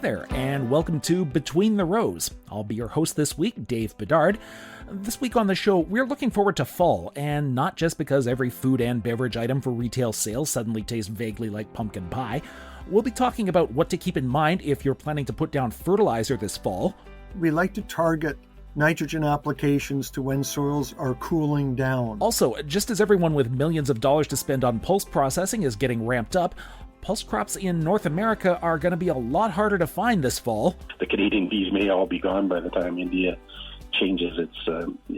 there, and welcome to Between the Rows. I'll be your host this week, Dave Bedard. This week on the show, we're looking forward to fall, and not just because every food and beverage item for retail sales suddenly tastes vaguely like pumpkin pie. We'll be talking about what to keep in mind if you're planning to put down fertilizer this fall. We like to target nitrogen applications to when soils are cooling down. Also, just as everyone with millions of dollars to spend on pulse processing is getting ramped up, pulse crops in North America are going to be a lot harder to find this fall. The Canadian bees may all be gone by the time India changes its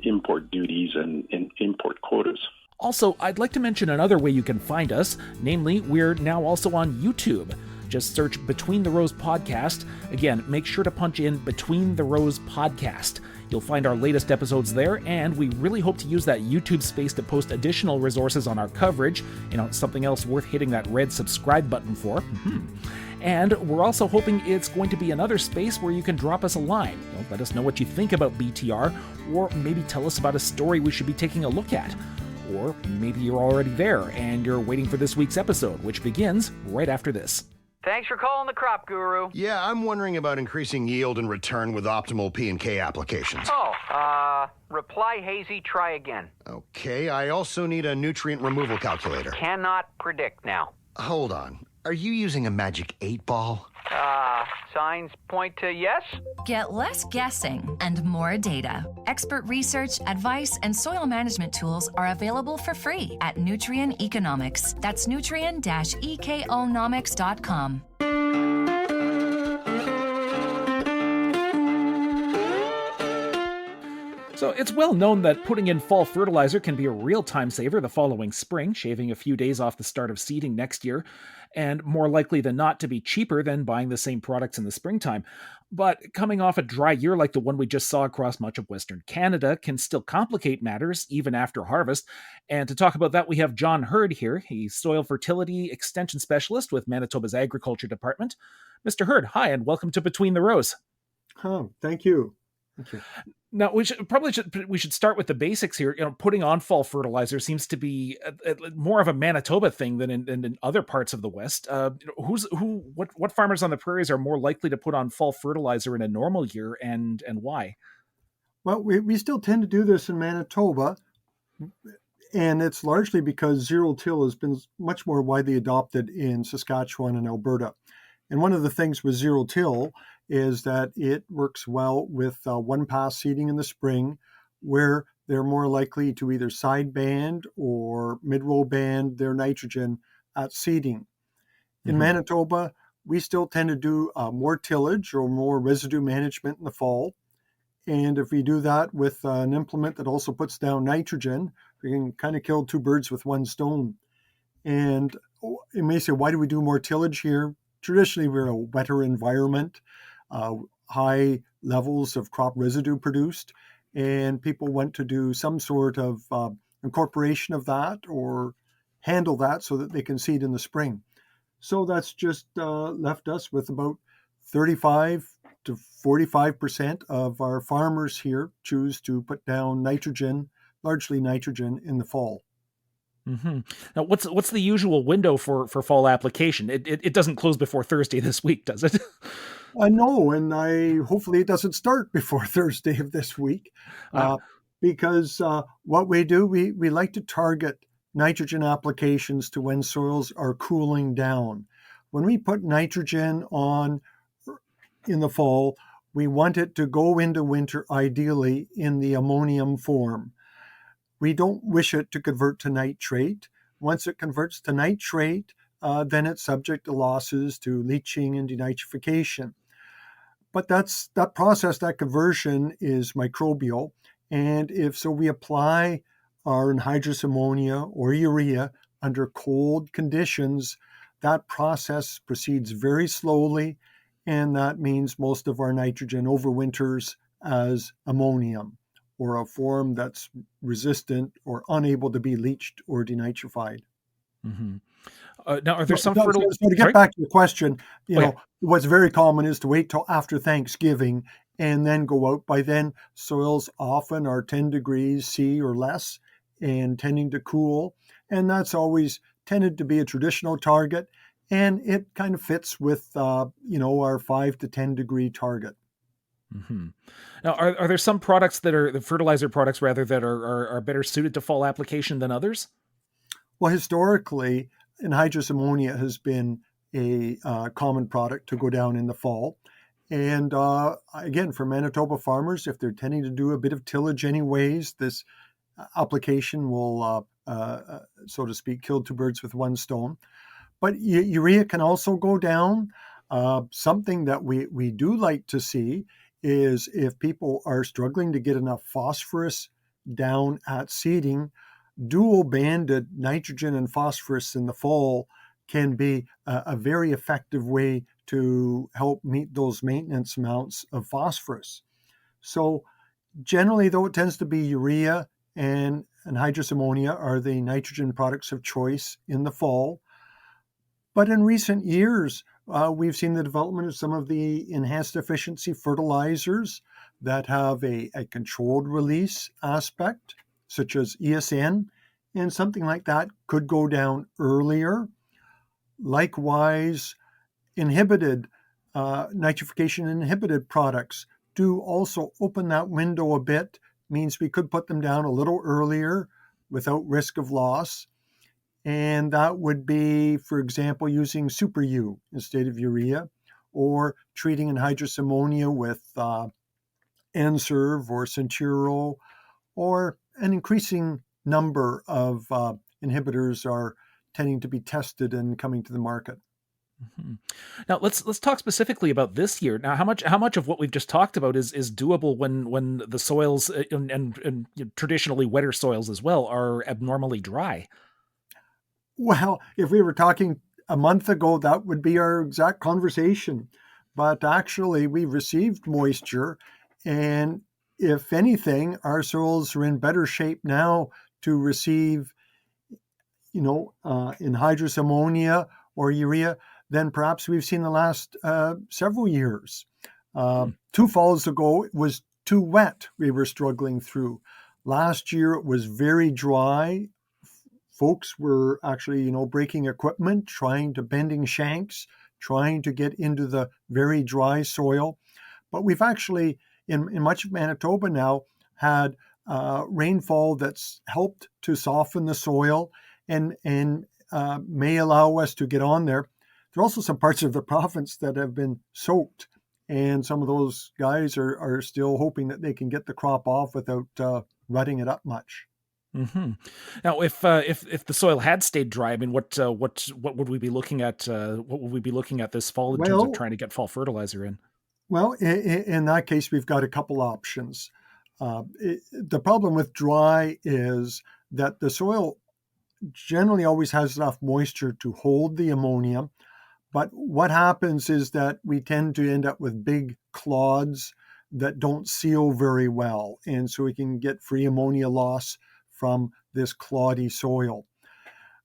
import duties and import quotas. Also, I'd like to mention another way you can find us, namely, we're now also on YouTube. Just search Between the Rows Podcast. Again, make sure to punch in Between the Rows Podcast. You'll find our latest episodes there, and we really hope to use that YouTube space to post additional resources on our coverage. Something else worth hitting that red subscribe button for. And we're also hoping it's going to be another space where you can drop us a line. Let us know what you think about BTR, or maybe tell us about a story we should be taking a look at. Or maybe you're already there and you're waiting for this week's episode, which begins right after this. Thanks for calling the Crop Guru. Yeah, I'm wondering about increasing yield and return with optimal P&K applications. Reply hazy, try again. Okay, I also need a nutrient removal calculator. Cannot predict now. Hold on. Are you using a magic 8-ball? Signs point to yes? Get less guessing and more data. Expert research, advice, and soil management tools are available for free at Nutrien Economics. That's nutrien-economics.com. So it's well known that putting in fall fertilizer can be a real time saver the following spring, shaving a few days off the start of seeding next year, and more likely than not to be cheaper than buying the same products in the springtime. But coming off a dry year like the one we just saw across much of Western Canada can still complicate matters even after harvest. And to talk about that, we have John Hurd here. He's Soil Fertility Extension Specialist with Manitoba's Agriculture Department. Mr. Hurd, hi, and welcome to Between the Rows. Oh, thank you. Now, we should start with the basics here. Putting on fall fertilizer seems to be more of a Manitoba thing than in other parts of the West. What farmers on the prairies are more likely to put on fall fertilizer in a normal year, and why? Well, we still tend to do this in Manitoba, and it's largely because zero-till has been much more widely adopted in Saskatchewan and Alberta. And one of the things with zero-till is that it works well with one-pass seeding in the spring, where they're more likely to either side band or mid-row band their nitrogen at seeding. In Manitoba, we still tend to do more tillage or more residue management in the fall. And if we do that with an implement that also puts down nitrogen, we can kind of kill two birds with one stone. And you may say, why do we do more tillage here? Traditionally, we're a wetter environment, high levels of crop residue produced, and people want to do some sort of incorporation of that or handle that so that they can seed in the spring. So that's just left us with about 35 to 45% of our farmers here choose to put down nitrogen, largely nitrogen, in the fall. Now, what's the usual window for fall application? It doesn't close before Thursday this week, does it? No, and hopefully it doesn't start before Thursday of this week, because what we do, we like to target nitrogen applications to when soils are cooling down. When we put nitrogen on in the fall, we want it to go into winter ideally in the ammonium form. We don't wish it to convert to nitrate. Once it converts to nitrate, then it's subject to losses to leaching and denitrification. But that process, that conversion is microbial. And if so, we apply our anhydrous ammonia or urea under cold conditions, that process proceeds very slowly. And that means most of our nitrogen overwinters as ammonium, or a form that's resistant or unable to be leached or denitrified. Now, are there some So to get back to your question, what's very common is to wait till after Thanksgiving and then go out. By then, soils often are 10 degrees C or less and tending to cool. And that's always tended to be a traditional target. and it kind of fits with our 5 to 10 degree target. Mm-hmm. Now, are there some products that are the fertilizer products rather that are better suited to fall application than others? Well, historically, anhydrous ammonia has been a common product to go down in the fall. And again, for Manitoba farmers, if they're tending to do a bit of tillage anyways, this application will, so to speak, kill two birds with one stone. But urea can also go down. Something that we do like to see is if people are struggling to get enough phosphorus down at seeding, dual banded nitrogen and phosphorus in the fall can be a very effective way to help meet those maintenance amounts of phosphorus. So generally, though, it tends to be urea and anhydrous ammonia are the nitrogen products of choice in the fall. But in recent years, we've seen the development of some of the enhanced efficiency fertilizers that have a controlled release aspect, such as ESN, and something like that could go down earlier. Likewise, nitrification inhibited products do also open that window a bit, means we could put them down a little earlier without risk of loss. And that would be, for example, using Super U instead of urea, or treating anhydrous ammonia with N-Serve or Centuro, or an increasing number of inhibitors are tending to be tested and coming to the market. Mm-hmm. Now let's talk specifically about this year. Now, how much of what we've just talked about is doable when the soils and traditionally wetter soils as well are abnormally dry? Well, if we were talking a month ago, that would be our exact conversation. But actually, we've received moisture, and if anything, our soils are in better shape now to receive, anhydrous ammonia or urea than perhaps we've seen the last several years. 2 falls ago, it was too wet we were struggling through. Last year, it was very dry. Folks were actually, breaking equipment, bending shanks, trying to get into the very dry soil. But we've actually, in much of Manitoba now, had rainfall that's helped to soften the soil and may allow us to get on there. There are also some parts of the province that have been soaked, and some of those guys are still hoping that they can get the crop off without rutting it up much. Mm-hmm. Now, if the soil had stayed dry, I mean, what would we be looking at? What would we be looking at this fall in terms of trying to get fall fertilizer in? Well, in that case, we've got a couple options. The problem with dry is that the soil generally always has enough moisture to hold the ammonia, but what happens is that we tend to end up with big clods that don't seal very well, and so we can get free ammonia loss from this cloddy soil.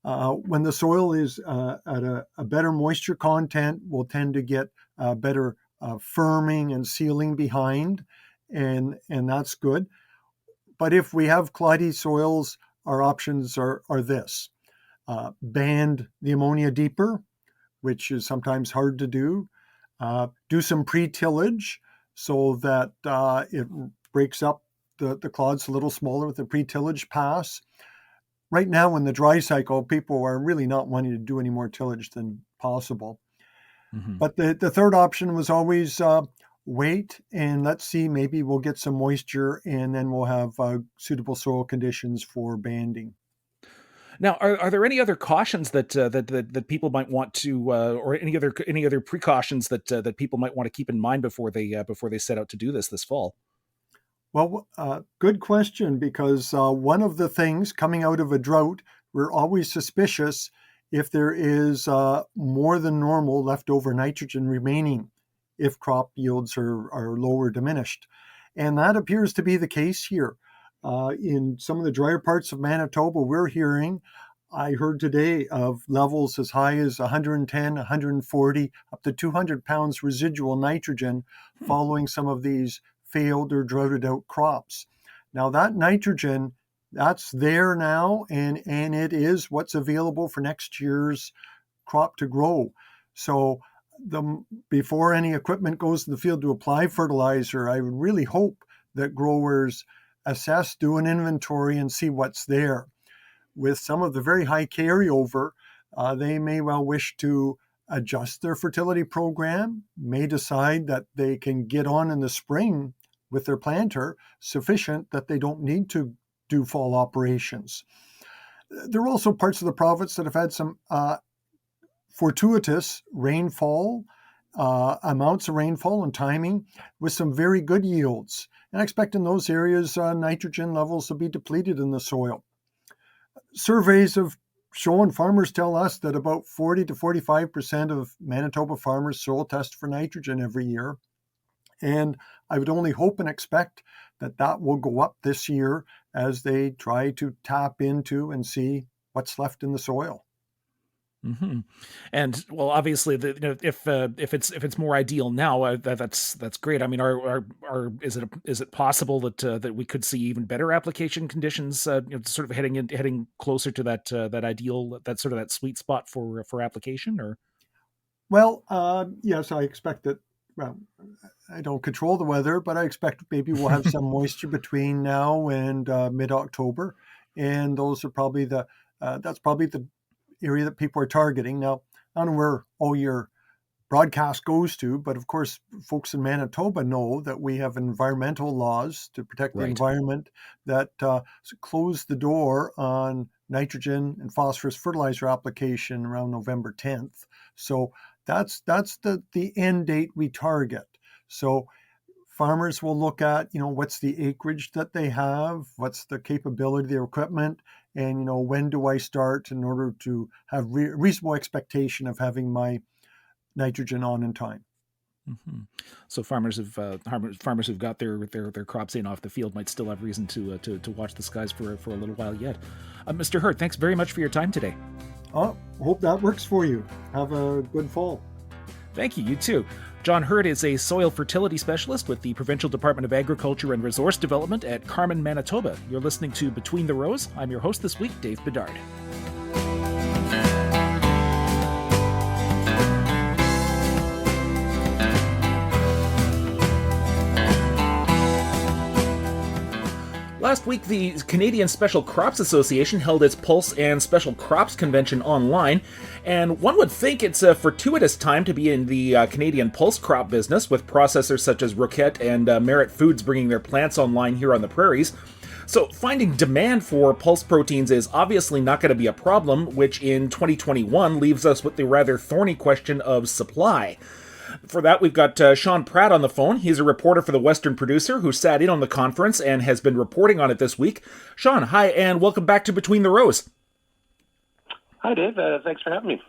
When the soil is at a better moisture content, we'll tend to get better firming and sealing behind, and that's good. But if we have cloddy soils, our options are this. Band the ammonia deeper, which is sometimes hard to do. Do some pre-tillage so that it breaks up the clods a little smaller with the pre-tillage pass. Right now in the dry cycle, people are really not wanting to do any more tillage than possible. Mm-hmm. But the third option was always wait and let's see, maybe we'll get some moisture and then we'll have suitable soil conditions for banding. Now, are there any other cautions that people might want to, or any other precautions that people might want to keep in mind before they set out to do this fall? Well, good question, because one of the things coming out of a drought, we're always suspicious if there is more than normal leftover nitrogen remaining if crop yields are low or diminished. And that appears to be the case here. In some of the drier parts of Manitoba, I heard today of levels as high as 110, 140, up to 200 pounds residual nitrogen following some of these failed or droughted out crops. Now that nitrogen, that's there now, and it is what's available for next year's crop to grow. So before any equipment goes in the field to apply fertilizer, I would really hope that growers assess, do an inventory, and see what's there. With some of the very high carryover, they may well wish to adjust their fertility program, may decide that they can get on in the spring with their planter sufficient that they don't need to do fall operations. There are also parts of the province that have had some fortuitous rainfall, amounts of rainfall and timing with some very good yields. And I expect in those areas, nitrogen levels will be depleted in the soil. Surveys have shown, farmers tell us, that about 40 to 45% of Manitoba farmers soil test for nitrogen every year. And I would only hope and expect that will go up this year as they try to tap into and see what's left in the soil. Mm-hmm. And well, obviously, if it's more ideal now, that's great. I mean, is it possible that we could see even better application conditions, sort of heading closer to that ideal, that sort of that sweet spot for application? Or well, yes, I expect that. Well, I don't control the weather, but I expect maybe we'll have some moisture between now and mid-October, and those are probably that's probably the area that people are targeting. Now, I don't know where all your broadcast goes to, but of course, folks in Manitoba know that we have environmental laws to protect the environment that close the door on nitrogen and phosphorus fertilizer application around November 10th. So that's the end date we target. So farmers will look at, what's the acreage that they have, what's the capability of their equipment, and, when do I start in order to have reasonable expectation of having my nitrogen on in time. Mm-hmm. So farmers who've got their crops in off the field might still have reason to watch the skies for a little while yet. Mr. Hurt, thanks very much for your time today. Hope that works for you. Have a good fall. Thank you. You too. John Hurt is a soil fertility specialist with the Provincial Department of Agriculture and Resource Development at Carman, Manitoba. You're listening to Between the Rows. I'm your host this week, Dave Bedard. Last week, the Canadian Special Crops Association held its Pulse and Special Crops Convention online, and one would think it's a fortuitous time to be in the Canadian pulse crop business, with processors such as Roquette and Merit Foods bringing their plants online here on the prairies. So finding demand for pulse proteins is obviously not going to be a problem, which in 2021 leaves us with the rather thorny question of supply. For that, we've got Sean Pratt on the phone. He's a reporter for the Western Producer who sat in on the conference and has been reporting on it this week. Sean, hi, and welcome back to Between the Rows. Hi, Dave. Thanks for having me.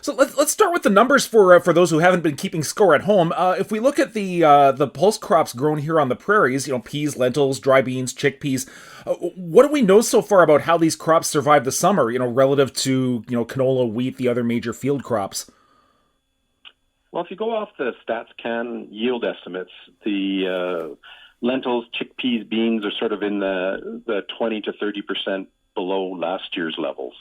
So let's start with the numbers for those who haven't been keeping score at home. If we look at the pulse crops grown here on the prairies, peas, lentils, dry beans, chickpeas, what do we know so far about how these crops survive the summer, relative to, canola, wheat, the other major field crops? Well, if you go off the StatsCan yield estimates, the lentils, chickpeas, beans are sort of in the 20 to 30% below last year's levels.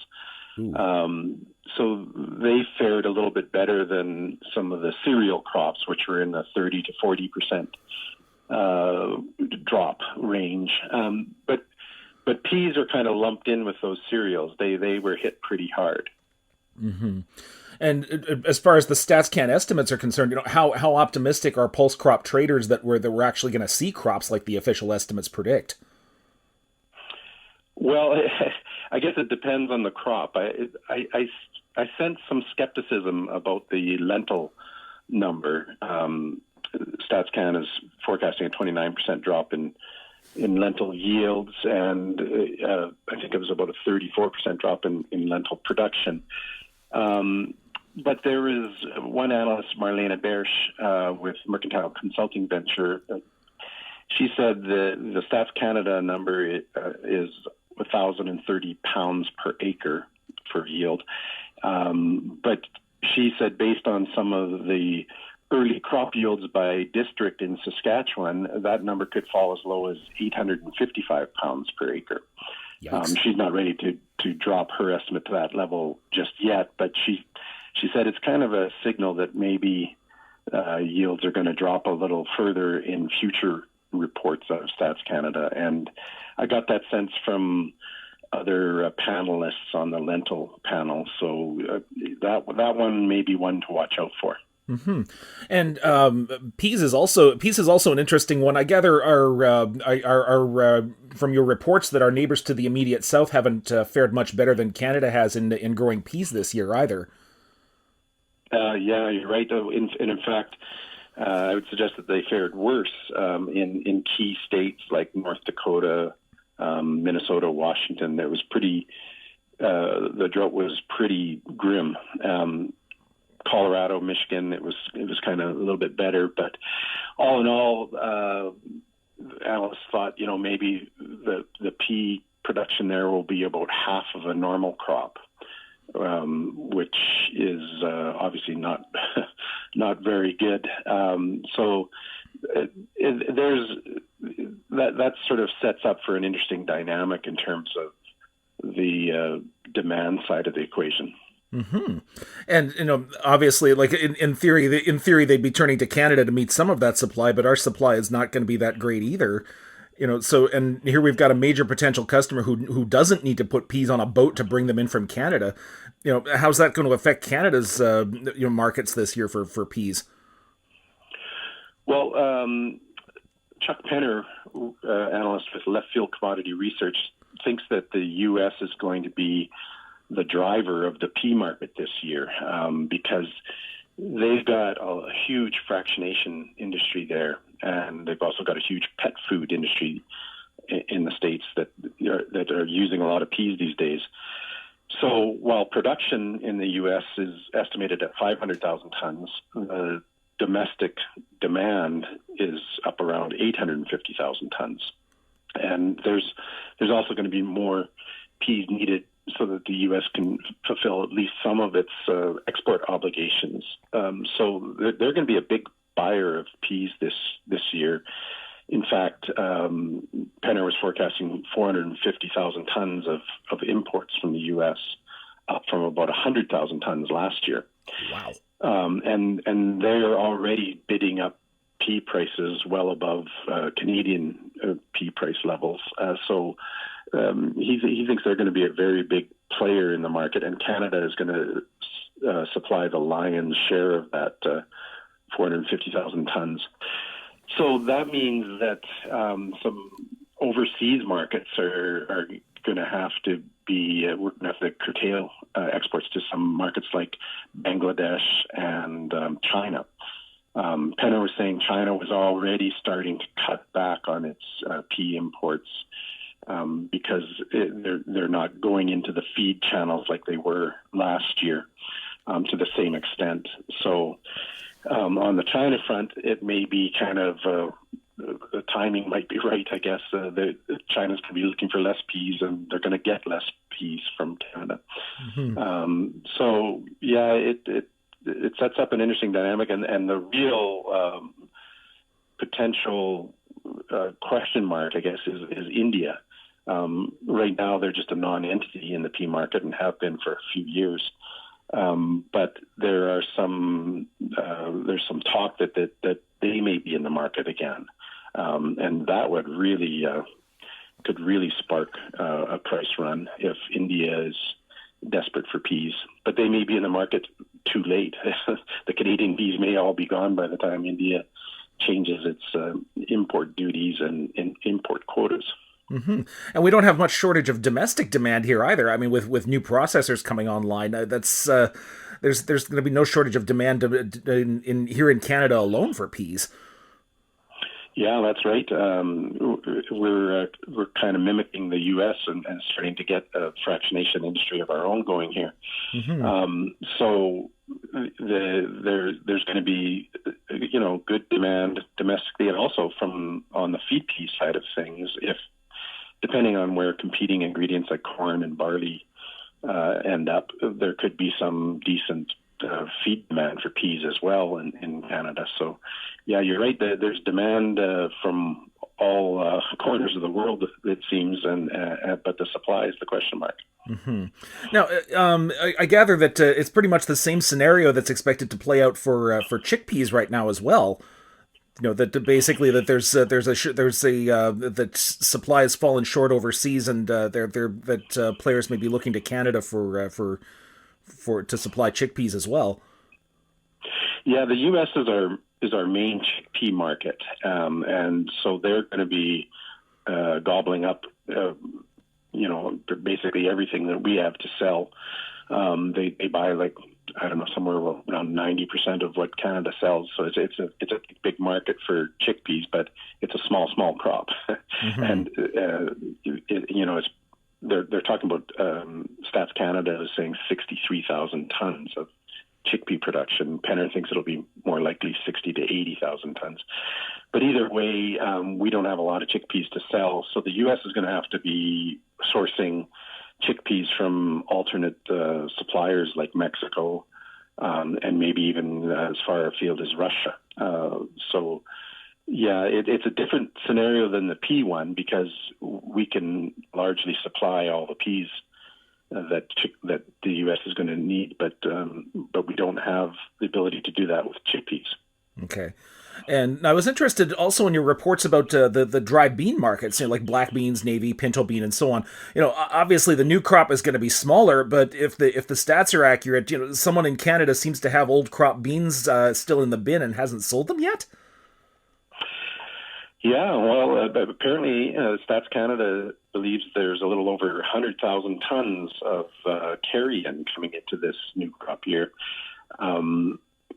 So they fared a little bit better than some of the cereal crops, which were in the 30 to 40% drop range. But peas are kind of lumped in with those cereals. They were hit pretty hard. Mm-hmm. And as far as the StatsCan estimates are concerned, how optimistic are pulse crop traders that we're actually going to see crops like the official estimates predict? Well, I guess it depends on the crop. I sense some skepticism about the lentil number. StatsCan is forecasting a 29% drop in lentil yields, and I think it was about a 34% drop in lentil production. But there is one analyst, Marlene Bersch, with Mercantile Consulting Venture. She said the Stats Canada number is 1,030 pounds per acre for yield. But she said based on some of the early crop yields by district in Saskatchewan, that number could fall as low as 855 pounds per acre. She's not ready to drop her estimate to that level just yet, but she she said it's kind of a signal that maybe yields are going to drop a little further in future reports out of Stats Canada. And I got that sense from other panelists on the lentil panel. So that one may be one to watch out for. Mm-hmm. And peas is also an interesting one. I gather our from your reports that our neighbors to the immediate south haven't fared much better than Canada has in growing peas this year either. Yeah, you're right. In fact, I would suggest that they fared worse in key states like North Dakota, Minnesota, Washington. There was the drought was pretty grim. Colorado, Michigan, it was kind of a little bit better, but all in all, analysts thought maybe the pea production there will be about half of a normal crop. Which is obviously not very good. So there's that sort of sets up for an interesting dynamic in terms of the demand side of the equation. Mm-hmm. And obviously, like in theory, they'd be turning to Canada to meet some of that supply, but our supply is not going to be that great either. So, and here we've got a major potential customer who doesn't need to put peas on a boat to bring them in from Canada. How's that going to affect Canada's markets this year for peas? Well, Chuck Penner, analyst with Left Field Commodity Research, thinks that the U.S. is going to be the driver of the pea market this year because they've got a huge fractionation industry there. And they've also got a huge pet food industry in the States that are using a lot of peas these days. So while production in the U.S. is estimated at 500,000 tons, the domestic demand is up around 850,000 tons. And there's also going to be more peas needed so that the U.S. can fulfill at least some of its export obligations. So they're going to be a big buyer of peas this year. In fact, Penner was forecasting 450,000 tons of imports from the U.S., up from about 100,000 tons last year. Wow. And they're already bidding up pea prices well above Canadian pea price levels. So he thinks they're going to be a very big player in the market, and Canada is going to supply the lion's share of that 450,000 tons. So that means that some overseas markets are going to have to be, we're going to have to curtail exports to some markets like Bangladesh and China. Penner was saying China was already starting to cut back on its pea imports because they're not going into the feed channels like they were last year to the same extent. So on the China front, it may be kind of the timing might be right, I guess. China's going to be looking for less peas, and they're going to get less peas from Canada. Mm-hmm. So, yeah, it sets up an interesting dynamic, and the real potential question mark, I guess, is India. Right now, they're just a non-entity in the pea market and have been for a few years. But there's some talk that they may be in the market again, and that would really could really spark a price run if India is desperate for peas. But they may be in the market too late. The Canadian peas may all be gone by the time India changes its import duties and import quotas. Mm-hmm. And we don't have much shortage of domestic demand here either. I mean, with new processors coming online, there's going to be no shortage of demand here in Canada alone for peas. Yeah, that's right. We're kind of mimicking the U.S. and starting to get a fractionation industry of our own going here. Mm-hmm. So there's going to be good demand domestically, and also on the feed pea side of things, if depending on where competing ingredients like corn and barley end up, there could be some decent feed demand for peas as well in Canada. So, yeah, you're right. There's demand from all corners of the world, it seems, but the supply is the question mark. Now, I gather that it's pretty much the same scenario that's expected to play out for chickpeas right now as well. You know that basically that that supply has fallen short overseas, and that players may be looking to Canada for to supply chickpeas as well. Yeah, the U.S. is our main chickpea market, and so they're going to be gobbling up, basically everything that we have to sell. They buy somewhere around 90% of what Canada sells. So it's a big market for chickpeas, but it's a small crop, and they're talking about Stats Canada is saying 63,000 tons of chickpea production. Penner thinks it'll be more likely 60 to 80,000 tons. But either way, we don't have a lot of chickpeas to sell, so the U.S. is going to have to be sourcing chickpeas from alternate suppliers like Mexico, and maybe even as far afield as Russia. It's a different scenario than the pea one because we can largely supply all the peas that the U.S. is going to need, but we don't have the ability to do that with chickpeas. Okay. And I was interested also in your reports about the dry bean markets, like black beans, navy, pinto bean, and so on. Obviously the new crop is going to be smaller, but if the stats are accurate, someone in Canada seems to have old crop beans still in the bin and hasn't sold them yet. Yeah, well, apparently Stats Canada believes there's a little over 100,000 tons of carrion coming into this new crop year.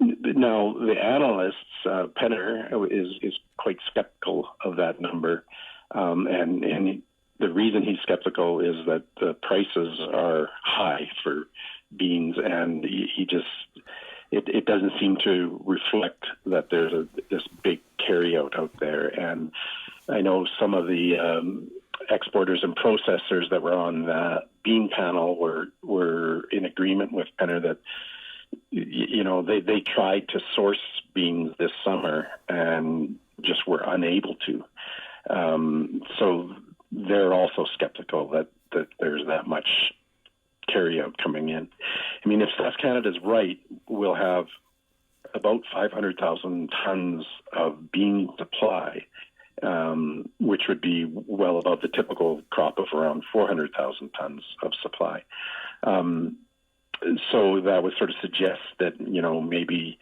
Now, the analysts, Penner, is quite skeptical of that number, and the reason he's skeptical is that the prices are high for beans, and it doesn't seem to reflect that there's this big carryout out there. And I know some of the exporters and processors that were on the bean panel were in agreement with Penner that they tried to source beans this summer and just were unable to. So they're also skeptical that there's that much carryout coming in. I mean, if Stats Canada's right, we'll have about 500,000 tons of bean supply, which would be well above the typical crop of around 400,000 tons of supply. So that would sort of suggest that, maybe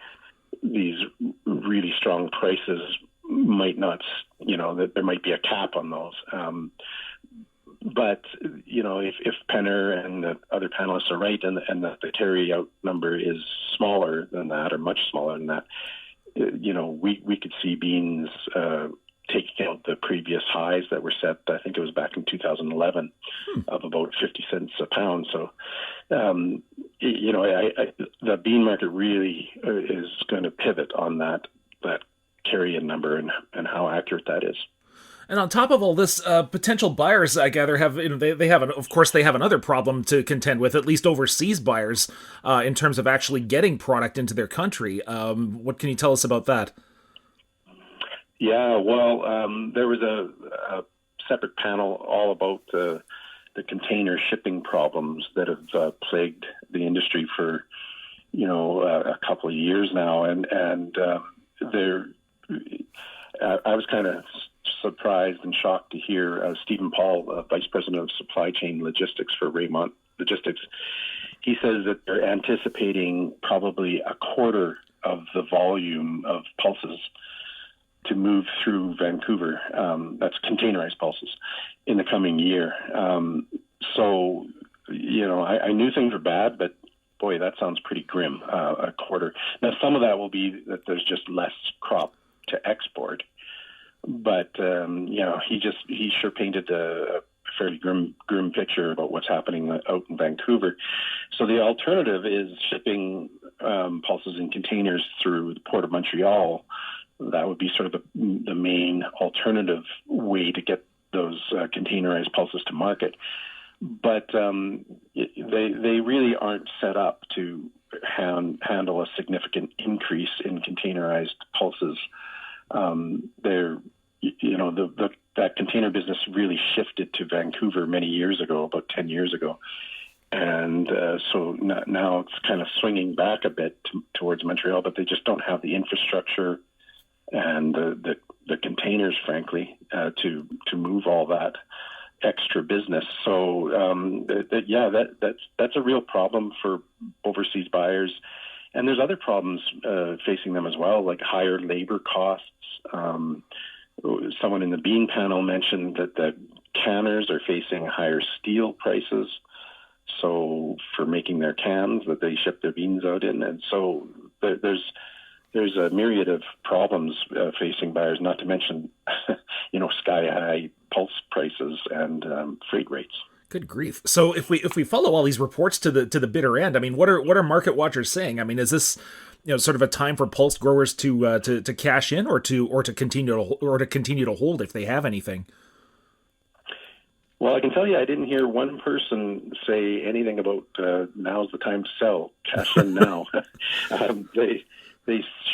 these really strong prices might not, that there might be a cap on those. But, if Penner and the other panelists are right and that the carry-out number is smaller than that or much smaller than that, we could see beans taking out the previous highs that were set. I think it was back in 2011 of about 50 cents a pound. So, the bean market really is going to pivot on that carry-in number and how accurate that is. And on top of all this, potential buyers, I gather, have they have another problem to contend with, at least overseas buyers, in terms of actually getting product into their country. What can you tell us about that? Yeah, well, there was a separate panel all about the container shipping problems that have plagued the industry for a couple of years now, and I was kind of surprised and shocked to hear Stephen Paul, Vice President of Supply Chain Logistics for Raymont Logistics. He says that they're anticipating probably a quarter of the volume of pulses to move through Vancouver. That's containerized pulses in the coming year. So, I knew things were bad, but boy, that sounds pretty grim, a quarter. Now, some of that will be that there's just less crop to export. But, he sure painted a fairly grim picture about what's happening out in Vancouver. So the alternative is shipping pulses in containers through the Port of Montreal. That would be sort of the main alternative way to get those containerized pulses to market. But they really aren't set up to handle a significant increase in containerized pulses. That container business really shifted to Vancouver many years ago, about 10 years ago. And so now it's kind of swinging back a bit towards Montreal, but they just don't have the infrastructure and the containers, frankly, to move all that extra business. So that's a real problem for overseas buyers. And there's other problems facing them as well, like higher labor costs. Someone in the bean panel mentioned that the canners are facing higher steel prices. So for making their cans that they ship their beans out in, and so there's a myriad of problems facing buyers. Not to mention, sky high pulse prices and freight rates. Good grief! So if we follow all these reports to the bitter end, I mean, what are market watchers saying? I mean, is this sort of a time for pulse growers to cash in or to continue to hold if they have anything? Well, I can tell you, I didn't hear one person say anything about now's the time to sell, cash in now. They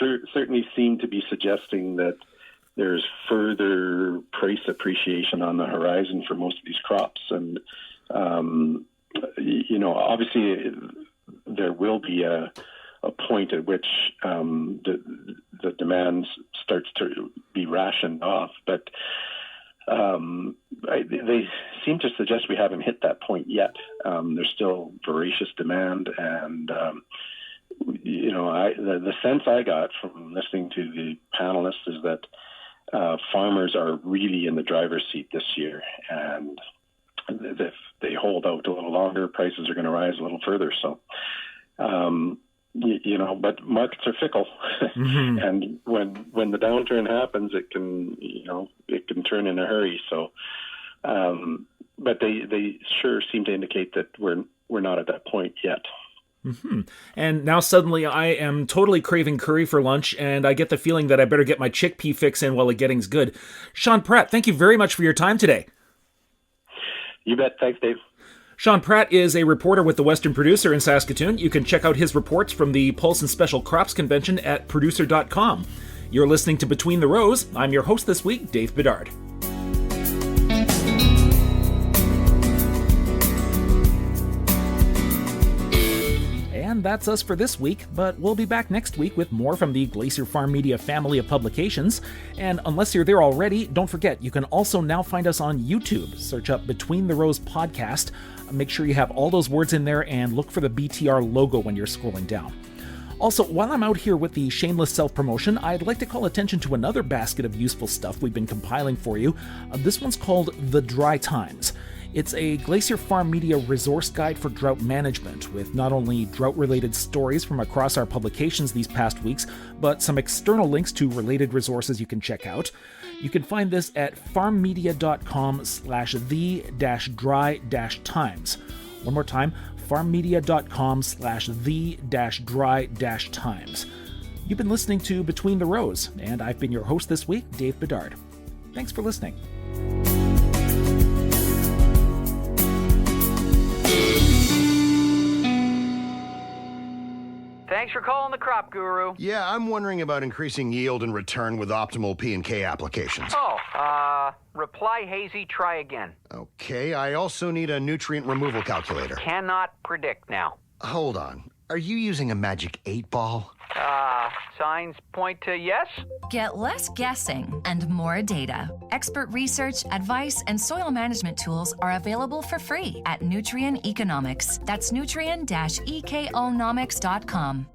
certainly seem to be suggesting that there's further price appreciation on the horizon for most of these crops. And, obviously there will be a point at which the demand starts to be rationed off. But they seem to suggest we haven't hit that point yet. There's still voracious demand, and the sense I got from listening to the panelists is that farmers are really in the driver's seat this year, and if they hold out a little longer, prices are going to rise a little further. So, but markets are fickle, mm-hmm. And when the downturn happens, it can turn in a hurry. So, but they sure seem to indicate that we're not at that point yet. Mm-hmm. And now suddenly I am totally craving curry for lunch, and I get the feeling that I better get my chickpea fix in while the getting's good. Sean Pratt, thank you very much for your time today. You bet. Thanks, Dave. Sean Pratt is a reporter with the Western Producer in Saskatoon. You can check out his reports from the Pulse and Special Crops Convention at producer.com. You're listening to Between the Rows. I'm your host this week, Dave Bedard. And that's us for this week, but we'll be back next week with more from the Glacier Farm Media family of publications. And unless you're there already, don't forget, you can also now find us on YouTube. Search up Between the Rows Podcast. Make sure you have all those words in there and look for the BTR logo when you're scrolling down. Also, while I'm out here with the shameless self-promotion, I'd like to call attention to another basket of useful stuff we've been compiling for you. This one's called The Dry Times. It's a Glacier Farm Media resource guide for drought management, with not only drought-related stories from across our publications these past weeks, but some external links to related resources you can check out. You can find this at farmmedia.com/the-dry-times. One more time, farmmedia.com/the-dry-times. You've been listening to Between the Rows, and I've been your host this week, Dave Bedard. Thanks for listening. Thanks for calling the Crop Guru. Yeah, I'm wondering about increasing yield and return with optimal P&K applications. Reply hazy, try again. Okay, I also need a nutrient removal calculator. Cannot predict now. Hold on. Are you using a magic 8-ball? Signs point to yes? Get less guessing and more data. Expert research, advice, and soil management tools are available for free at Nutrien Economics. That's nutrien-economics.com.